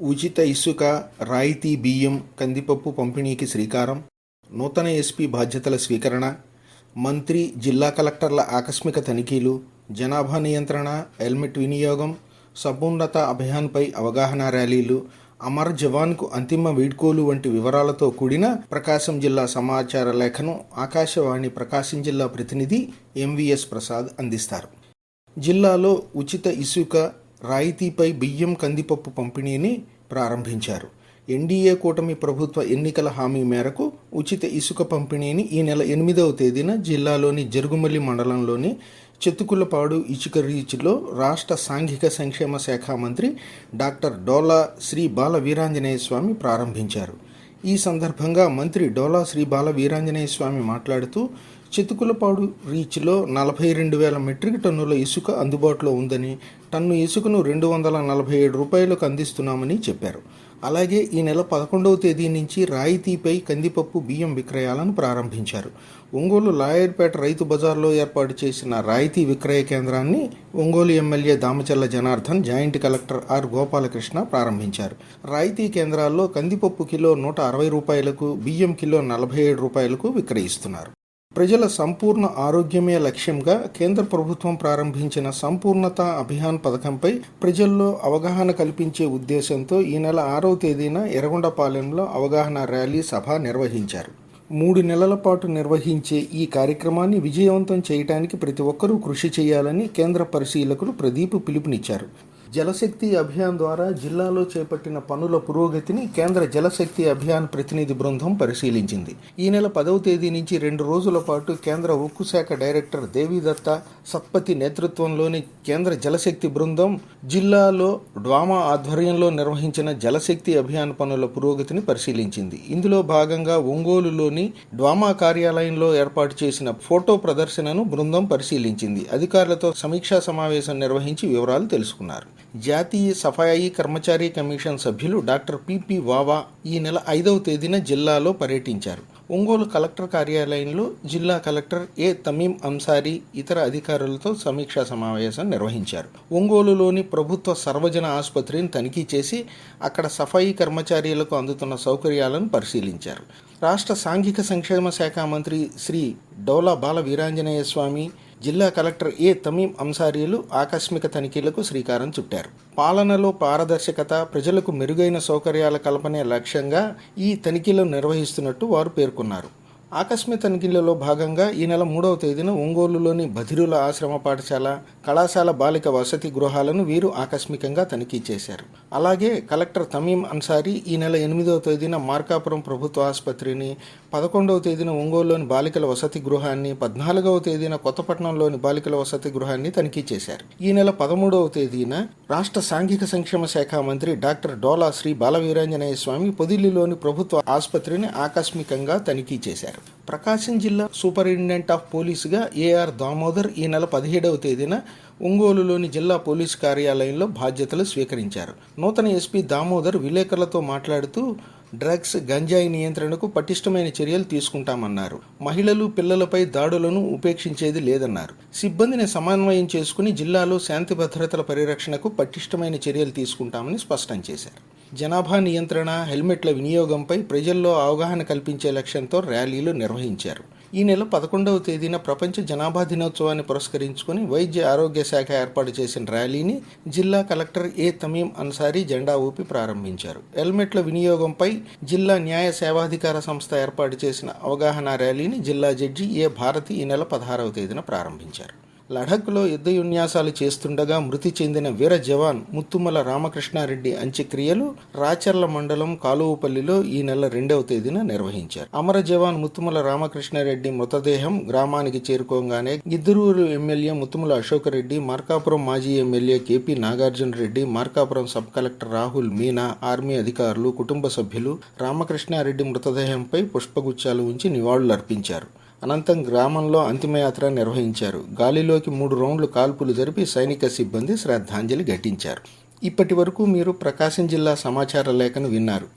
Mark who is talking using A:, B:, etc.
A: ఉచిత ఇసుక, రాయితీ బియ్యం, కందిపప్పు పంపిణీకి శ్రీకారం, నూతన ఎస్పీ బాధ్యతల స్వీకరణ, మంత్రి, జిల్లా కలెక్టర్ల ఆకస్మిక తనిఖీలు, జనాభా నియంత్రణ, హెల్మెట్ వినియోగం, సమున్నత అభియాన్పై అవగాహన ర్యాలీలు, అమర్ జవాన్కు అంతిమ వీడ్కోలు వంటి వివరాలతో కూడిన ప్రకాశం జిల్లా సమాచార లేఖను ఆకాశవాణి ప్రకాశం జిల్లా ప్రతినిధి ఎంవిఎస్ ప్రసాద్ అందిస్తారు. జిల్లాలో ఉచిత ఇసుక, రాయితీపై బియ్యం, కందిపప్పు పంపిణీని ప్రారంభించారు. ఎన్డీఏ కూటమి ప్రభుత్వ ఎన్నికల హామీ మేరకు ఉచిత ఇసుక పంపిణీని ఈ నెల 8వ తేదీన జిల్లాలోని జరుగుమల్లి మండలంలోని చెతుకులపాడు ఇసుక రీచ్లో రాష్ట్ర సాంఘిక సంక్షేమ శాఖ మంత్రి డాక్టర్ డోలా శ్రీ బాల వీరాంజనేయ స్వామి ప్రారంభించారు. ఈ సందర్భంగా మంత్రి డోలా శ్రీ బాల వీరాంజనేయ స్వామి మాట్లాడుతూ, చితుకులపాడు రీచ్లో 42,000 మెట్రిక్ టన్నుల ఇసుక అందుబాటులో ఉందని, టన్ను ఇసుకను 247 రూపాయలకు అందిస్తున్నామని చెప్పారు. అలాగే ఈ నెల 11వ తేదీ నుంచి రాయితీపై కందిపప్పు, బియ్యం విక్రయాలను ప్రారంభించారు. ఒంగోలు లాయర్పేట రైతు బజార్లో ఏర్పాటు చేసిన రాయితీ విక్రయ కేంద్రాన్ని Ongole MLA Damacharla Janardhan, joint collector R Gopalakrishna ప్రారంభించారు. రాయితీ కేంద్రాల్లో కందిపప్పు కిలో 160 రూపాయలకు, బియ్యం కిలో 47 రూపాయలకు విక్రయిస్తున్నారు. ప్రజల సంపూర్ణ ఆరోగ్యమే లక్ష్యంగా కేంద్ర ప్రభుత్వం ప్రారంభించిన సంపూర్ణత అభియాన్ పథకంపై ప్రజల్లో అవగాహన కల్పించే ఉద్దేశంతో ఈ నెల 6వ తేదీన ఎర్రగొండపాలెంలో అవగాహన ర్యాలీ సభ నిర్వహించారు. 3 నెలల పాటు నిర్వహించే ఈ కార్యక్రమాన్ని విజయవంతం చేయడానికి ప్రతి ఒక్కరూ కృషి చేయాలని కేంద్ర పరిశీలకులు ప్రదీప్ పిలుపునిచ్చారు. జలశక్తి అభియాన్ ద్వారా జిల్లాలో చేపట్టిన పనుల పురోగతిని కేంద్ర జలశక్తి అభియాన్ ప్రతినిధి బృందం పరిశీలించింది. ఈ నెల 10వ తేదీ నుంచి 2 రోజుల పాటు కేంద్ర ఉక్కు శాఖ డైరెక్టర్ దేవీదత్త సత్పతి నేతృత్వంలోని కేంద్ర జలశక్తి బృందం జిల్లాలో డ్వామా ఆధ్వర్యంలో నిర్వహించిన జలశక్తి అభియాన్ పనుల పురోగతిని పరిశీలించింది. ఇందులో భాగంగా ఒంగోలులోని డ్వామా కార్యాలయంలో ఏర్పాటు చేసిన ఫోటో ప్రదర్శనను బృందం పరిశీలించింది. అధికారులతో సమీక్షా సమావేశం నిర్వహించి వివరాలు తెలుసుకున్నారు. జాతీయ సఫాయి కర్మచారి కమిషన్ సభ్యులు డాక్టర్ పిపి వావా ఈ నెల 5వ తేదీన జిల్లాలో పర్యటించారు. ఒంగోలు కలెక్టర్ కార్యాలయంలో జిల్లా కలెక్టర్ ఏ తమీం అంసారీ ఇతర అధికారులతో సమీక్షా సమావేశం నిర్వహించారు. ఒంగోలులోని ప్రభుత్వ సర్వజన ఆసుపత్రిని తనిఖీ చేసి అక్కడ సఫాయి కర్మచారీలకు అందుతున్న సౌకర్యాలను పరిశీలించారు. రాష్ట్ర సాంఘిక సంక్షేమ శాఖ మంత్రి శ్రీ డోలా బాల వీరాంజనేయ స్వామి, జిల్లా కలెక్టర్ ఏ తమీం అంసారీలు ఆకస్మిక తనిఖీలకు శ్రీకారం చుట్టారు. పాలనలో పారదర్శకత, ప్రజలకు మెరుగైన సౌకర్యాల కల్పనే లక్ష్యంగా ఈ తనిఖీలను నిర్వహిస్తున్నట్టు వారు పేర్కొన్నారు. ఆకస్మిక తనిఖీలలో భాగంగా ఈ నెల 3వ తేదీన ఒంగోలులోని బధిరుల ఆశ్రమ పాఠశాల, కళాశాల బాలిక వసతి గృహాలను వీరు ఆకస్మికంగా తనిఖీ చేశారు. అలాగే కలెక్టర్ తమీం అన్సారీ ఈ నెల 8వ తేదీన మార్కాపురం ప్రభుత్వ ఆసుపత్రిని, 11వ తేదీన ఒంగోలులోని బాలికల వసతి గృహాన్ని, 14వ తేదీన కొత్తపట్నంలోని బాలికల వసతి గృహాన్ని తనిఖీ చేశారు. ఈ నెల 13వ తేదీన రాష్ట్ర సాంఘిక సంక్షేమ శాఖ మంత్రి డాక్టర్ డోలా శ్రీ బాల వీరాంజనేయ స్వామి పొదిలిలోని ప్రభుత్వ ఆసుపత్రిని ఆకస్మికంగా తనిఖీ చేశారు. ప్రకాశం జిల్లా సూపరింటెండెంట్ ఆఫ్ పోలీసుగా ఏఆర్ దామోదర్ ఈ నెల 17వ తేదీన ఒంగోలులోని జిల్లా పోలీసు కార్యాలయంలో బాధ్యతలు స్వీకరించారు. నూతన ఎస్పీ దామోదర్ విలేకరులతో మాట్లాడుతూ, డ్రగ్స్, గంజాయి నియంత్రణకు పటిష్టమైన చర్యలు తీసుకుంటామన్నారు. మహిళలు, పిల్లలపై దాడులను ఉపేక్షించేది లేదన్నారు. సిబ్బందిని సమన్వయం చేసుకుని జిల్లాలో శాంతి భద్రతల పరిరక్షణకు పటిష్టమైన చర్యలు తీసుకుంటామని స్పష్టం చేశారు. జనాభా నియంత్రణ, హెల్మెట్ల వినియోగంపై ప్రజల్లో అవగాహన కల్పించే లక్ష్యంతో ర్యాలీలు నిర్వహించారు. ఈ నెల 11వ తేదీన ప్రపంచ జనాభా దినోత్సవాన్ని పురస్కరించుకుని వైద్య ఆరోగ్య శాఖ ఏర్పాటు చేసిన ర్యాలీని జిల్లా కలెక్టర్ ఏ తమీం అన్సారీ జెండా ఊపి ప్రారంభించారు. హెల్మెట్ల వినియోగంపై జిల్లా న్యాయ సేవాధికార సంస్థ ఏర్పాటు చేసిన అవగాహన ర్యాలీని జిల్లా జడ్జి ఏ భారతి ఈ నెల 16వ తేదీన ప్రారంభించారు. లడఖ్లో యుద్ధ విన్యాసాలు చేస్తుండగా మృతి చెందిన వీర జవాన్ ముత్తుమల రామకృష్ణారెడ్డి అంత్యక్రియలు రాచర్ల మండలం కాలువపల్లిలో ఈ నెల 2వ తేదీన నిర్వహించారు. అమర జవాన్ ముత్తుమల రామకృష్ణారెడ్డి మృతదేహం గ్రామానికి చేరుకోగానే గిద్దరూరు ఎమ్మెల్యే ముత్తుమల అశోకరెడ్డి, మార్కాపురం మాజీ MLA KP Nagarjuna Reddy, Markapuram sub collector Rahul Meena, army అధికారులు, కుటుంబ సభ్యులు రామకృష్ణారెడ్డి మృతదేహంపై పుష్పగుచ్చాలు ఉంచి నివాళులర్పించారు. అనంతరం గ్రామంలో అంతిమయాత్ర నిర్వహించారు. గాలిలోకి 3 రౌండ్లు కాల్పులు జరిపి సైనిక సిబ్బంది శ్రద్ధాంజలి ఘటించారు. ఇప్పటి వరకు మీరు ప్రకాశం జిల్లా సమాచార లేఖను విన్నారు.